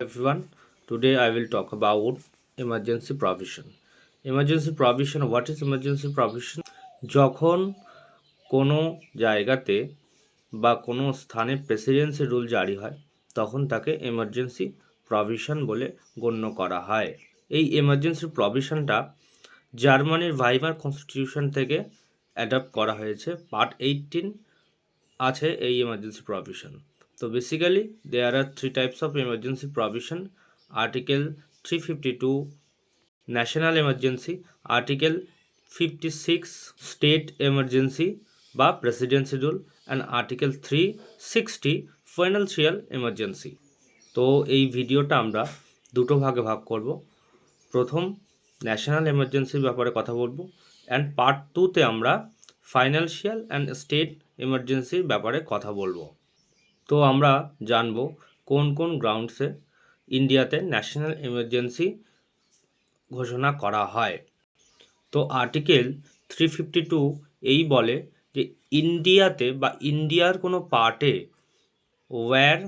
Everyone, today I will talk about emergency provision. Emergency provision, what is emergency provision? যখন কোনো জায়গাতে বা কোনো স্থানে প্রেসিডেন্সি রুল জারি হয় তখন তাকে এমার্জেন্সি প্রভিশন বলে গণ্য করা হয়। এই এমার্জেন্সি প্রভিশনটা জার্মানির ভাইমার কনস্টিটিউশন থেকে অ্যাডপ্ট করা হয়েছে। পার্ট 18 আছে এই emergency provision. So basically there are three types of emergency provision: article 352 national emergency, article 56 state emergency বা presidency rule, and article 360 financial emergency. তো এই ভিডিওটা আমরা দুটো ভাগে ভাগ করব। প্রথম ন্যাশনাল এমার্জেন্সির ব্যাপারে কথা বলবো, অ্যান্ড পার্ট 2তে আমরা ফাইন্যান্সিয়াল অ্যান্ড স্টেট এমার্জেন্সির ব্যাপারে কথা বলবো। তো আমরা জানব কোন কোন গ্রাউন্ডসে ইন্ডিয়াতে ন্যাশনাল এমার্জেন্সি ঘোষণা করা হয়। তো আর্টিকেল 352 এই বলে যে ইন্ডিয়াতে বা ইন্ডিয়ার কোনো পার্টে war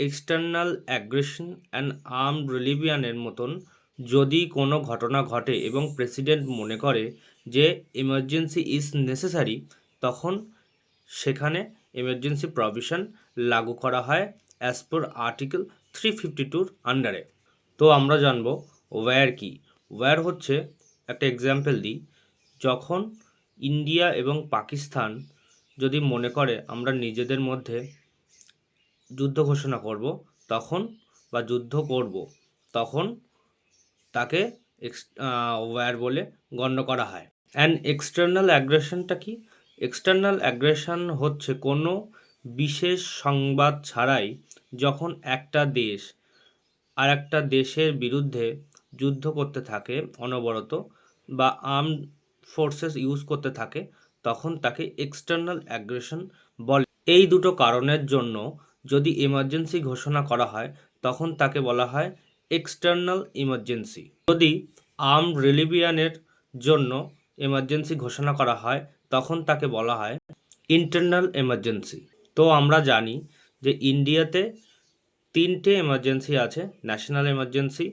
external aggression and armed রিলিভিয়ানের মতন যদি কোনো ঘটনা ঘটে এবং প্রেসিডেন্ট মনে করে যে এমার্জেন্সি ইজ নেসেসারি, তখন সেখানে এমার্জেন্সি প্রভিশন লাগু করা হয় অ্যাজ পার আর্টিকেল 352 আন্ডারে। তো আমরা জানব ওয়্যার কি। ওয়্যার হচ্ছে, একটা এক্সাম্পল দিই, যখন ইন্ডিয়া এবং পাকিস্তান যদি মনে করে আমরা নিজেদের মধ্যে যুদ্ধ ঘোষণা করব তখন বা যুদ্ধ করব, তখন তাকে ওয়্যার বলে গণ্য করা হয়। অ্যান্ড এক্সটার্নাল অ্যাগ্রেশনটা কি? এক্সটার্নাল অ্যাগ্রেশন হচ্ছে কোনো বিশেষ সংবাদ ছাড়াই যখন একটা দেশ আর একটা দেশের বিরুদ্ধে যুদ্ধ করতে থাকে অনবরত বা আর্মড ফোর্সেস ইউজ করতে থাকে, তখন তাকে এক্সটার্নাল অ্যাগ্রেশন বলে। এই দুটো কারণের জন্য যদি এমার্জেন্সি ঘোষণা করা হয় তখন তাকে বলা হয় এক্সটার্নাল ইমার্জেন্সি। যদি আর্মড রিলিভিয়ানের জন্য এমার্জেন্সি ঘোষণা করা হয় তখন তাকে বলা হয় ইন্টারনাল এমার্জেন্সি। তো আমরা জানি যে ইন্ডিয়াতে তিনটে এমার্জেন্সি আছে: national emergency,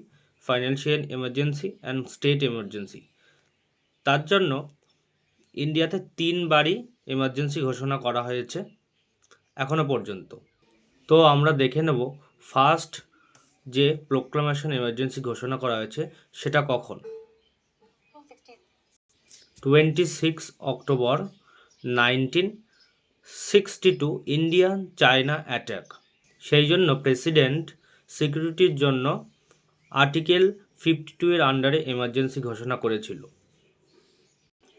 financial emergency and state emergency. তার জন্য ইন্ডিয়াতে তিনবারই এমার্জেন্সি ঘোষণা করা হয়েছে এখনো পর্যন্ত। তো আমরা দেখে নেব ফার্স্ট যে প্রোক্লামেশন এমার্জেন্সি ঘোষণা করা হয়েছে সেটা কখন। 26 অক্টোবর 1962, ইন্ডিয়ান চায়না অ্যাটাক। সেই জন্য প্রেসিডেন্ট সিকিউরিটির জন্য আর্টিকেল 52 এর আন্ডারে এমার্জেন্সি ঘোষণা করেছিল।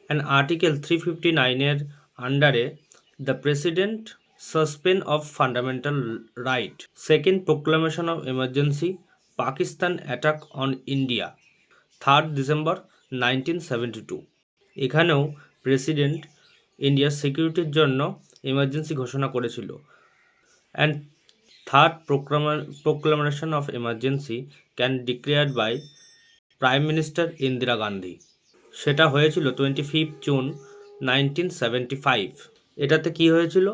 অ্যান্ড আর্টিকেল 359 এর আন্ডারে the president suspend of fundamental right. Second proclamation of emergency, Pakistan attack on India, 3 December 1972। এখানেও প্রেসিডেন্ট ইন্ডিয়ার সিকিউরিটির জন্য এমার্জেন্সি ঘোষণা করেছিল। And third proclamation of emergency can declared by prime minister Indira Gandhi. সেটা হয়েছিল 25 জুন 1975। এটাতে কি হয়েছিল?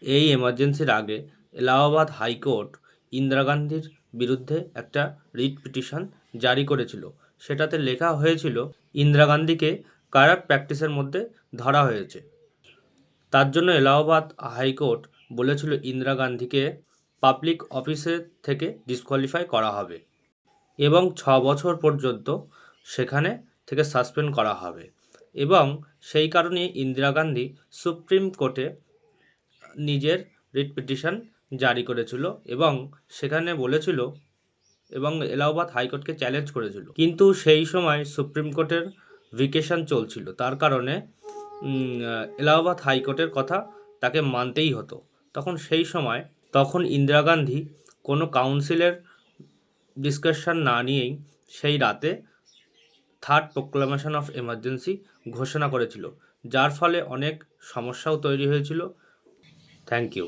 এই এমার্জেন্সির আগে এলাহাবাদ হাইকোর্ট ইন্দিরা গান্ধীর বিরুদ্ধে একটা রিট পিটিশন জারি করেছিল। সেটাতে লেখা হয়েছিল ইন্দিরা গান্ধীকে কারাপ্ট প্র্যাকটিসের মধ্যে ধরা হয়েছে। তার জন্য এলাহাবাদ হাইকোর্ট বলেছিল ইন্দিরা গান্ধীকে পাবলিক অফিসের থেকে ডিসকোয়ালিফাই করা হবে এবং 6 বছর পর্যন্ত সেখানে থেকে সাসপেন্ড করা হবে। এবং সেই কারণে ইন্দিরা গান্ধী সুপ্রিম কোর্টে নিজের রিট পিটিশন জারি করেছিল এবং সেখানে বলেছিল এবং এলাহাবাদ হাইকোর্টকে চ্যালেঞ্জ করেছিল। কিন্তু সেই সময় সুপ্রিম কোর্টের ভেকেশন চলছিল, তার কারণে এলাহাবাদ হাইকোর্টের কথা তাকে মানতেই হতো। তখন ইন্দিরা গান্ধী কোনো কাউন্সিলের ডিসকাশন না নিয়েই সেই রাতে থার্ড প্রোক্লামেশন অফ এমার্জেন্সি ঘোষণা করেছিল, যার ফলে অনেক সমস্যাও তৈরি হয়েছিল। Thank you.